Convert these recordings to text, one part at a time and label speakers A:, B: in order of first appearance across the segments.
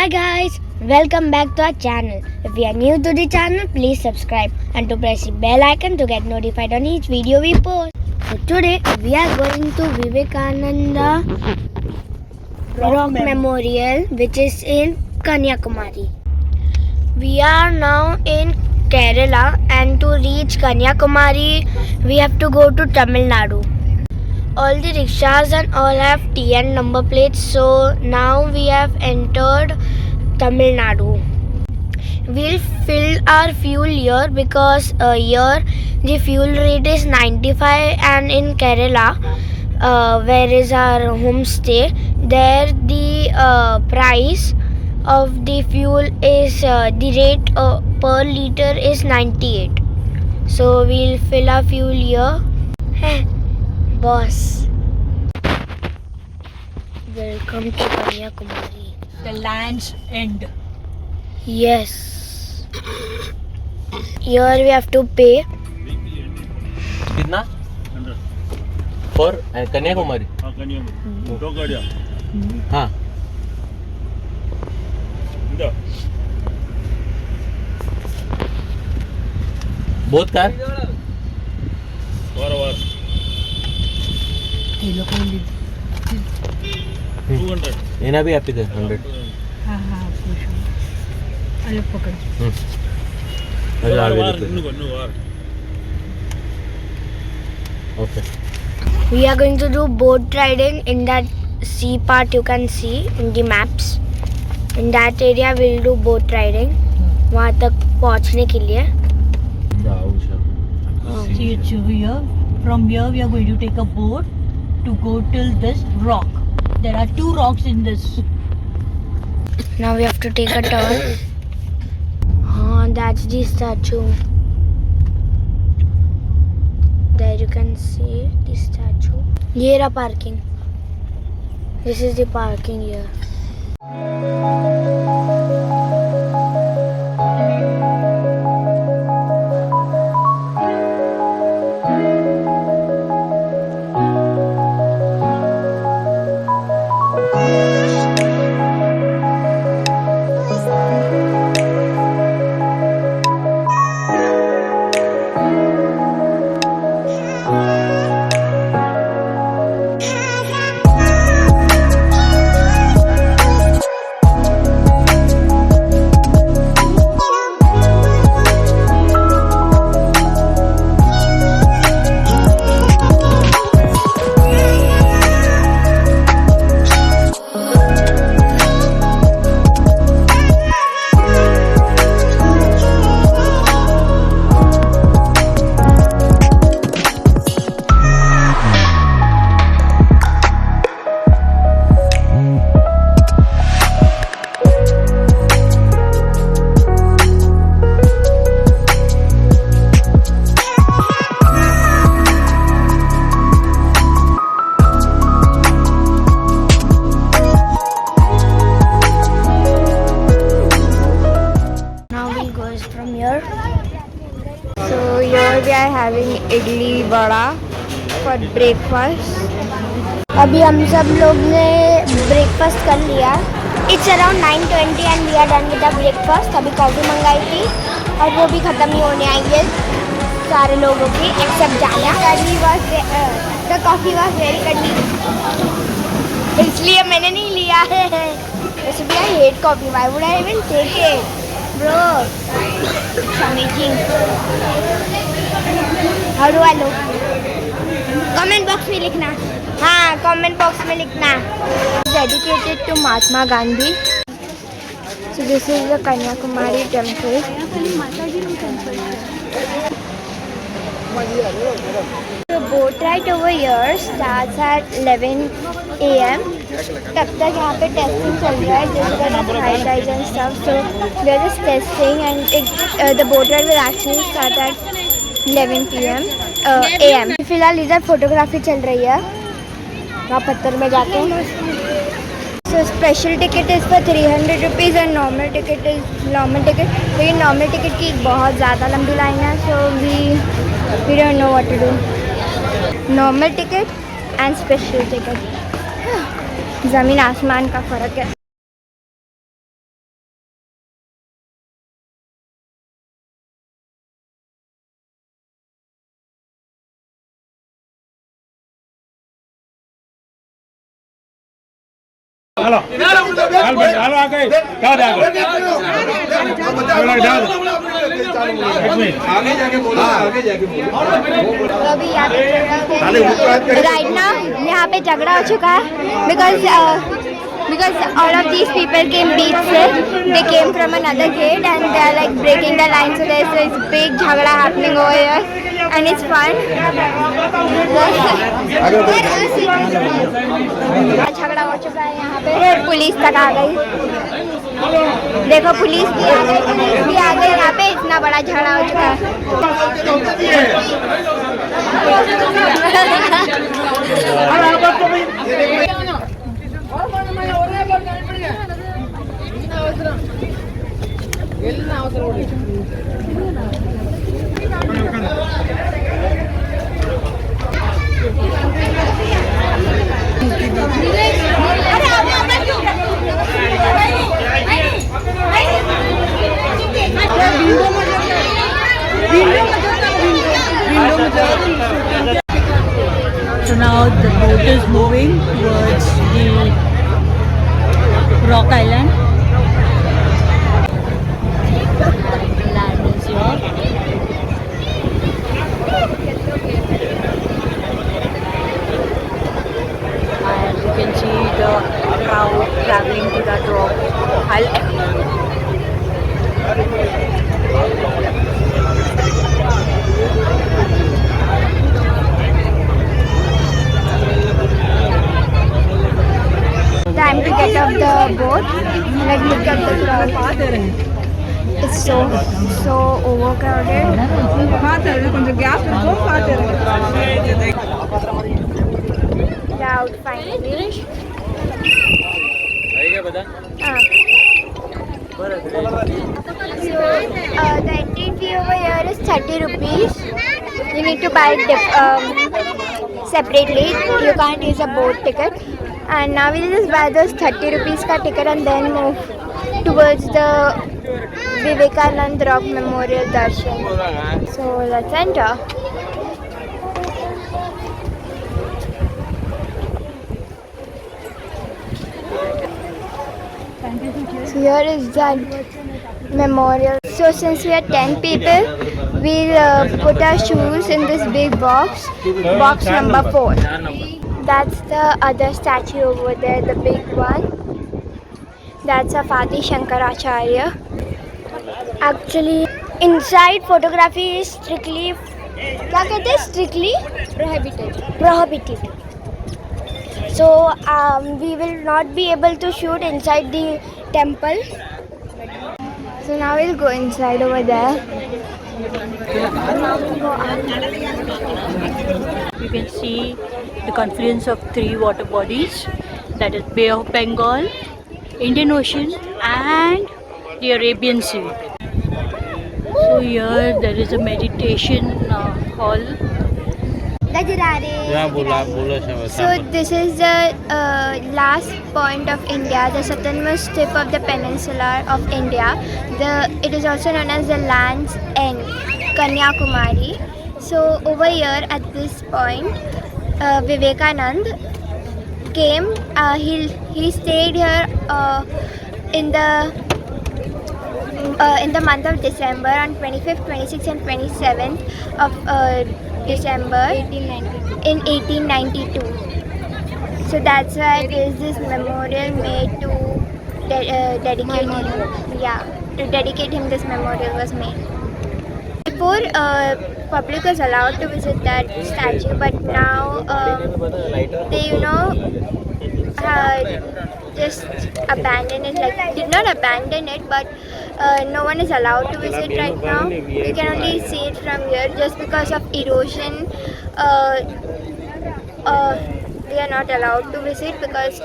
A: Hi guys, welcome back to our channel. If you are new to the channel, please subscribe and to press the bell icon to get notified on each video we post. So today we are going to Vivekananda Rock Memorial, which is in Kanyakumari. We are now in Kerala, and to reach Kanyakumari we have to go to Tamil Nadu. All the rickshaws and all have TN number plates, so now we have entered Tamil Nadu. We'll fill our fuel here because here the fuel rate is 95, and in Kerala, where is our homestay, there the price of the fuel is the rate per liter is 98. So we'll fill our fuel here. Boss, welcome to Kanyakumari.
B: The land's end.
A: Yes. Here we have to pay.
C: कितना?
D: 100.
C: For Kanyakumari.
D: हाँ कन्याकुमारी. दो गाड़ियाँ.
C: हाँ.
D: इधर.
C: Both car?
D: वार. 200.
C: इना भी आप इधर 100.
B: हाँ खुश हूँ. अरे पकड़.
C: अरे आगे
D: वार.
C: देते.
D: नु वार.
C: Okay.
A: We are going to do boat riding in that sea part you can see in the maps. In that area we'll do boat riding. वहाँ तक पहुँचने के लिए.
B: See it's here. From here we are going to take a boat to go till this rock. There are 2 rocks in this.
A: Now we have to take a turn. That's the statue. There you can see the statue. Here are parking. This is the parking here. So here we are having idli vada for breakfast. अभी हम सब लोग ने breakfast कर लिया. It's around 9:20 and we are done with the breakfast. अभी coffee मंगाई थी और वो भी ख़त्म ही होने आई है सारे लोगों की एक्सेप्ट जाना. The coffee was very कड़वी, इसलिए मैंने नहीं लिया है. वैसे भी I hate coffee. Why would I even take it? Bro, it's amazing. How do I look? Comment box में लिखना. हाँ, comment box में लिखना. Dedicated to Mahatma Gandhi. So this is the Kanyakumari temple. The boat ride over here starts at 11 a.m. तब तक यहाँ पे testing चल रहा है, जैसे high tides and stuff. So we are just testing and the boat ride will actually start at 11 a.m. फिलहाल इधर फोटोग्राफी चल रही है वहाँ पत्थर में जाके. So special ticket is for 300 rupees and normal ticket लेकिन नॉर्मल टिकट की बहुत ज़्यादा लंबी लाइन है. So we don't know what to do. Normal ticket and special ticket. ज़मीन आसमान का फ़र्क है.
D: हेलो हेलो आ गए क्या आ गए
E: आगे जाके बोलो आगे जाके बोलो
A: तो अभी यहाँ पे राइट ना यहाँ पे झगड़ा हो चुका है because all of these people came beach se. They came from another gate and they are like breaking the line, so there's this big jhagda happening over here and it's fun. झगड़ा हो चुका है यहाँ पे, police तक आ गई। देखो police भी आ गई यहाँ पे, इतना बड़ा झगड़ा हो चुका है।
B: So now the boat is moving towards the rock island. Land is here. And you can see the crowd traveling to that rock island.
A: Time to get off the boat. Like look at the crowd. It's so overcrowded. They're out finally. So the entry fee over here is 30 rupees. You need to buy it separately. You can't use a boat ticket. And now we'll just buy this 30 rupees ka ticket and then move towards the Vivekananda Rock Memorial Darshan. So let's enter. So here is the memorial. So since we are 10 people, we'll put our shoes in this big box number 4. That's the other statue over there, the big one. That's a Fatih Shankaracharya. Actually, inside photography is strictly, prohibited. So we will not be able to shoot inside the temple. So now we'll go inside over there.
B: You can see the confluence of 3 water bodies, that is Bay of Bengal, Indian Ocean and the Arabian Sea. So here there is a meditation hall.
A: So this is the last point of India, the southernmost tip of the peninsula of India. It is also known as the land's end, Kanyakumari. So over here at this point, Vivekananda came. He stayed here in the month of December on 25th, 26th and 27th of December in 1892. So that's why there is this memorial made to dedicate him. Yeah, to dedicate him, this memorial was made. Before, public was allowed to visit that statue, but now they, just abandoned it. Like, did not abandon it, but no one is allowed to visit right now. You can only see it from here just because of erosion. We are not allowed to visit because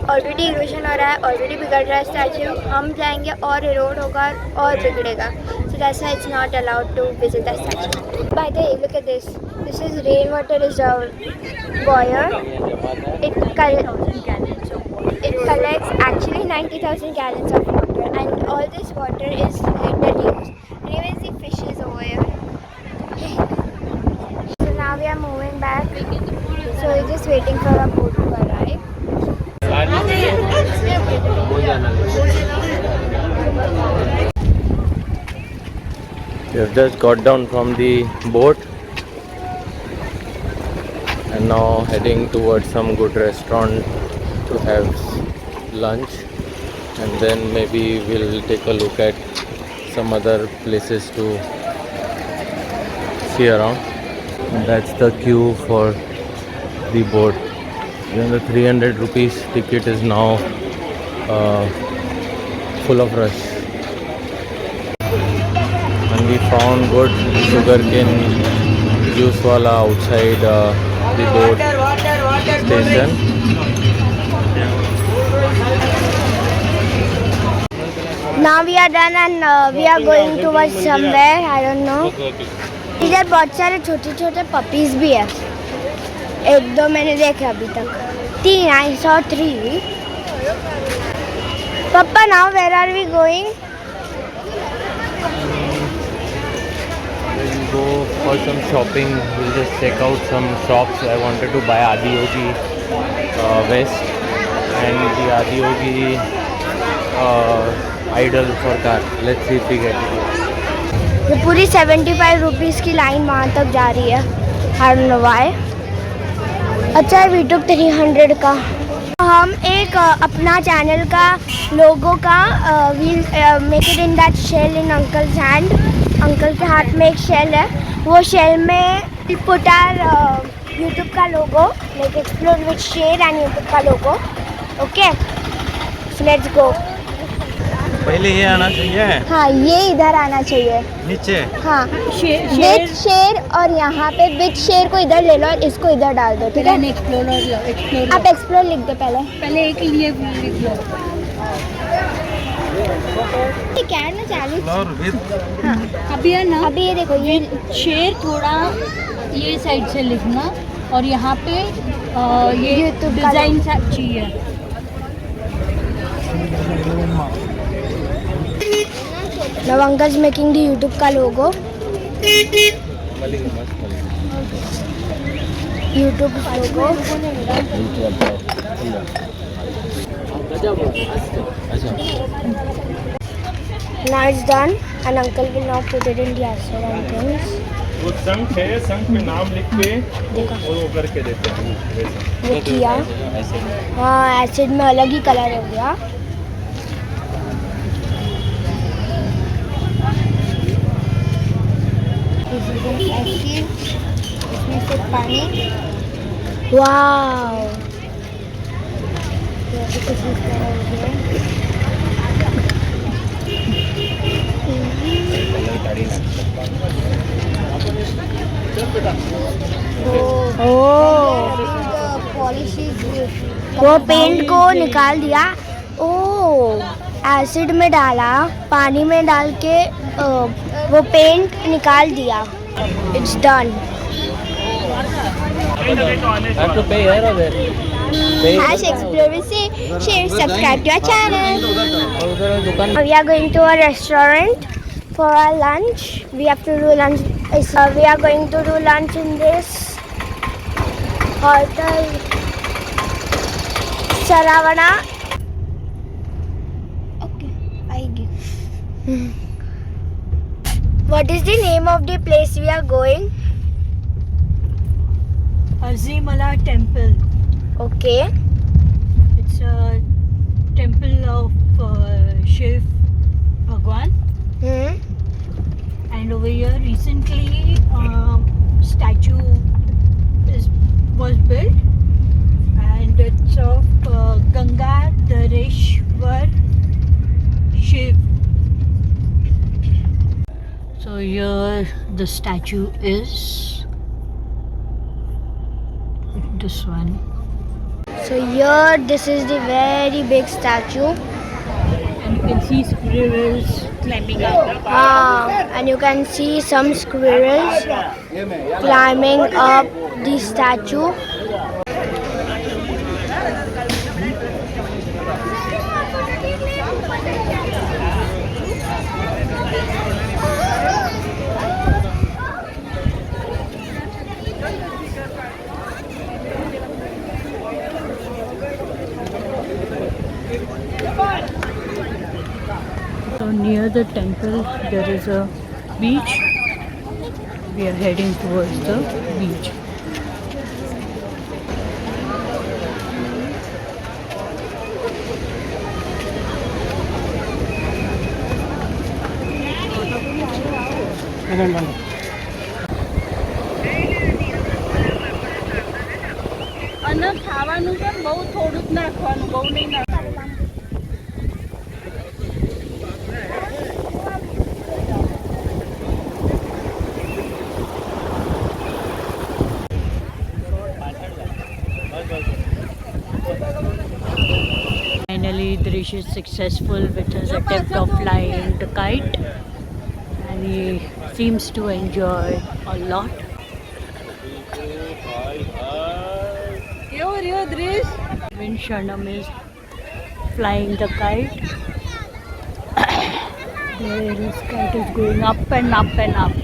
A: already erosion हो रहा है, already बिगड़ रहा है statue. हम जाएंगे और इरोड होगा और बिगड़ेगा. So that's why it's not allowed to visit that statue. By the way, look at this. This is rainwater reserve buoyer. It collects actually 90,000 gallons of water, and all this water is later used. Anyways, the fishes over here. So now we are moving back. So we're just waiting for our boat to arrive.
C: We have just got down from the boat and now heading towards some good restaurant to have lunch, and then maybe we'll take a look at some other places to see around. And that's the queue for the boat. Even the 300 rupees ticket is now full of rush. And we found good sugarcane juice wala outside the boat station.
A: Now we are done and we are going towards somewhere. I don't know. इधर बहुत सारे छोटे छोटे puppies भी है. एक दो मैंने देखे अभी तक. 3, I saw 3. Papa, now where are we going?
C: We'll go for some shopping. We'll just check out some shops. I wanted to buy Adiyogi vest and the Adiyogi idol for car. Let's see if we get it.
A: ये पूरी 75 rupees की line वहाँ तक जा रही है. I don't know why. अच्छा है, we took 300 का. हम एक अपना चैनल का लोगो का we'll make it in that shell in uncle's hand. Uncle के हाथ में एक शेल है. वो शेल में we'll put our YouTube का लोगो, like explore with share and YouTube का लोगो. Okay, so let's go.
C: पहले ये आना चाहिए.
A: हाँ, ये इधर आना चाहिए
C: नीचे.
A: हाँ, विथ शेर और यहाँ पे विथ शेर को इधर ले लो और इसको इधर डाल दो. ठीक है, एक्सप्लोर. आप एक्सप्लोर लिख दो पहले एक लिए लिख लो. ठीक है ना, चालू. हाँ,
B: अभी है ना,
A: अभी ये देखो, ये
B: शेर थोड़ा ये साइड से लिखना और यहाँ पे ये डिजाइन चाहिए.
A: Now uncle's making the YouTube का लोगो. YouTube का लोगो. Now it's done and uncle will now put it in the acid and things.
D: वो संख है, संख पे नाम लिख के और वो करके देते हैं वैसा.
A: वो किया. हाँ, एसिड में अलग ही कलर हो गया. इसमें से पानी. वाव, वो पेंट को निकाल दिया. ओ, एसिड में डाला, पानी में डाल के वो पेंट निकाल दिया. It's done.
C: Have to pay here or there?
A: Explore, share, subscribe to our channel. We are going to a restaurant for our lunch. We have to do lunch. We are going to do lunch in this hotel Saravana. Okay, I give. What is the name of the place we are going?
B: Azhimala temple.
A: Okay.
B: It's a temple of Shiv Bhagwan. And over here recently statue was built, and it's of Gangadhareshwara Shiv. So here the statue is this one.
A: So here, this is the very big statue.
B: And you can see squirrels climbing up.
A: And you can see some squirrels climbing up the statue.
B: Near the temple there is a beach. We are heading towards the beach.
F: અને ખાવાનું પણ બહુ થોડું જ નાખવાનું, બહુ નહીં નાખવાનું.
B: Finally, Drish is successful with his attempt of flying the kite, and he seems to enjoy a lot.
F: કેવો રહ્યો દ્રીશ?
B: When Shanam is flying the kite, there his kite is going up and up and up.